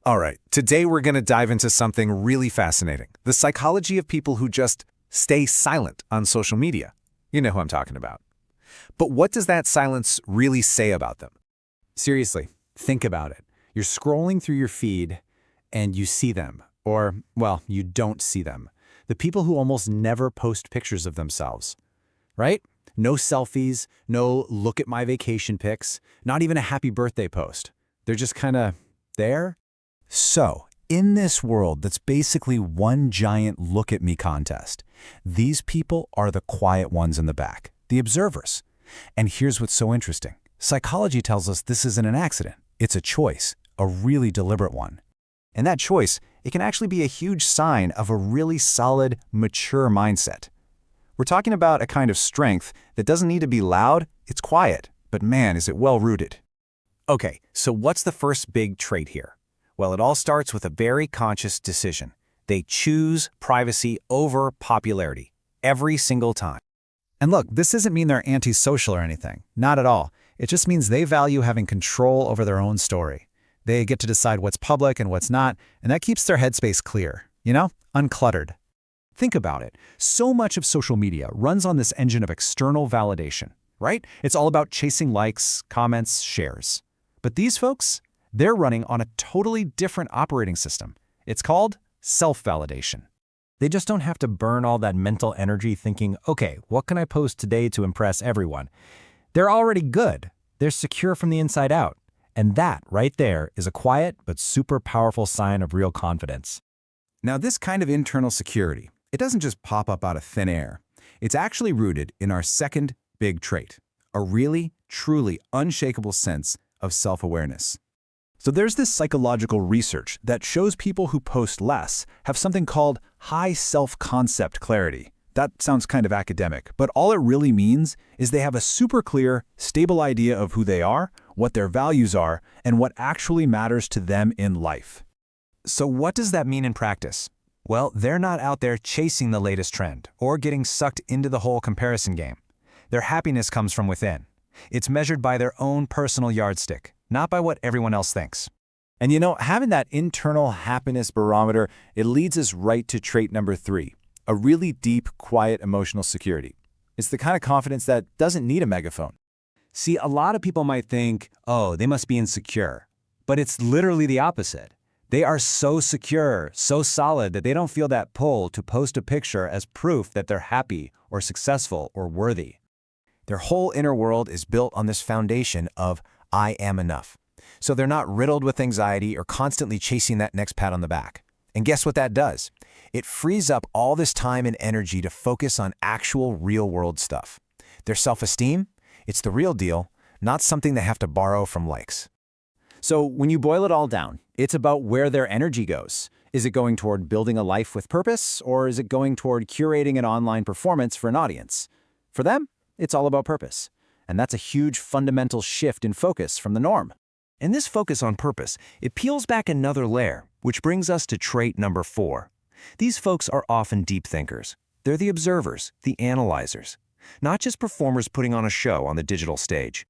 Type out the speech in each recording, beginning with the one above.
All right, today we're going to dive into something really fascinating, the psychology of people who just stay silent on social media. You know who I'm talking about. But what does that silence really say about them? Seriously, think about it. You're scrolling through your feed and you see them, or, well, you don't see them. The people who almost never post pictures of themselves, right? No selfies, no look at my vacation pics, not even a happy birthday post. They're just kind of there. So, in this world that's basically one giant look at me contest, these people are the quiet ones in the back, the observers. And here's what's so interesting. Psychology tells us this isn't an accident. It's a choice, a really deliberate one. And that choice, it can actually be a huge sign of a really solid, mature mindset. We're talking about a kind of strength that doesn't need to be loud, it's quiet, but man, is it well-rooted. Okay, so what's the first big trait here? Well, it all starts with a very conscious decision. They choose privacy over popularity every single time. And look, this doesn't mean they're antisocial or anything. Not at all. It just means they value having control over their own story. They get to decide what's public and what's not, and that keeps their headspace clear, uncluttered. Think about it. So much of social media runs on this engine of external validation, right? It's all about chasing likes, comments, shares. But these folks, they're running on a totally different operating system. It's called self-validation. They just don't have to burn all that mental energy thinking, okay, what can I post today to impress everyone? They're already good. They're secure from the inside out. And that, right there, is a quiet but super powerful sign of real confidence. Now, this kind of internal security, it doesn't just pop up out of thin air. It's actually rooted in our second big trait, a really, truly unshakable sense of self-awareness. So there's this psychological research that shows people who post less have something called high self-concept clarity. That sounds kind of academic, but all it really means is they have a super clear, stable idea of who they are, what their values are, and what actually matters to them in life. So what does that mean in practice? Well, they're not out there chasing the latest trend or getting sucked into the whole comparison game. Their happiness comes from within. It's measured by their own personal yardstick, not by what everyone else thinks. And having that internal happiness barometer, it leads us right to trait number 3, a really deep, quiet emotional security. It's the kind of confidence that doesn't need a megaphone. See, a lot of people might think, oh, they must be insecure. But it's literally the opposite. They are so secure, so solid that they don't feel that pull to post a picture as proof that they're happy or successful or worthy. Their whole inner world is built on this foundation of I am enough. So they're not riddled with anxiety or constantly chasing that next pat on the back. And guess what that does? It frees up all this time and energy to focus on actual real-world stuff. Their self-esteem, it's the real deal, not something they have to borrow from likes. So when you boil it all down, it's about where their energy goes. Is it going toward building a life with purpose, or is it going toward curating an online performance for an audience? For them, it's all about purpose. And that's a huge fundamental shift in focus from the norm. And this focus on purpose, it peels back another layer, which brings us to trait number 4. These folks are often deep thinkers. They're the observers, the analyzers, not just performers putting on a show on the digital stage.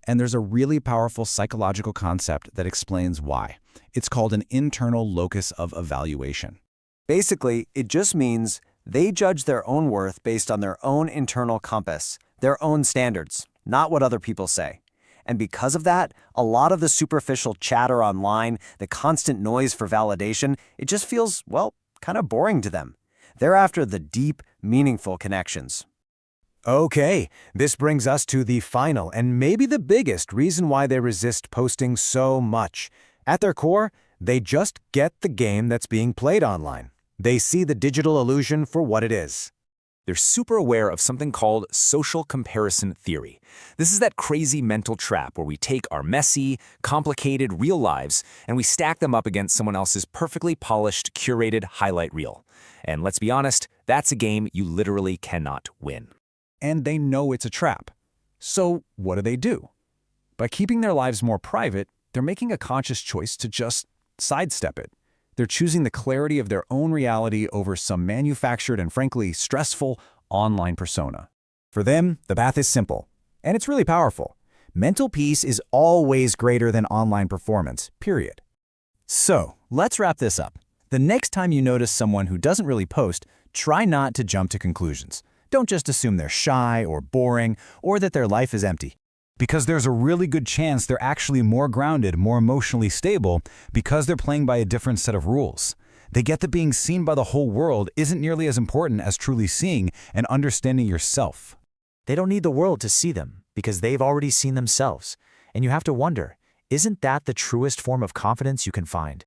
And there's a really powerful psychological concept that explains why. It's called an internal locus of evaluation. Basically, it just means they judge their own worth based on their own internal compass, their own standards, not what other people say. And because of that, a lot of the superficial chatter online, the constant noise for validation, it just feels, kind of boring to them. They're after the deep, meaningful connections. Okay, this brings us to the final and maybe the biggest reason why they resist posting so much. At their core, they just get the game that's being played online. They see the digital illusion for what it is. They're super aware of something called social comparison theory. This is that crazy mental trap where we take our messy, complicated real lives and we stack them up against someone else's perfectly polished, curated highlight reel. And let's be honest, that's a game you literally cannot win. And they know it's a trap. So what do? By keeping their lives more private, they're making a conscious choice to just sidestep it. They're choosing the clarity of their own reality over some manufactured and frankly stressful online persona. For them, the path is simple, and it's really powerful. Mental peace is always greater than online performance, period. So, let's wrap this up. The next time you notice someone who doesn't really post, try not to jump to conclusions. Don't just assume they're shy or boring or that their life is empty. Because there's a really good chance they're actually more grounded, more emotionally stable, because they're playing by a different set of rules. They get that being seen by the whole world isn't nearly as important as truly seeing and understanding yourself. They don't need the world to see them because they've already seen themselves. And you have to wonder, isn't that the truest form of confidence you can find?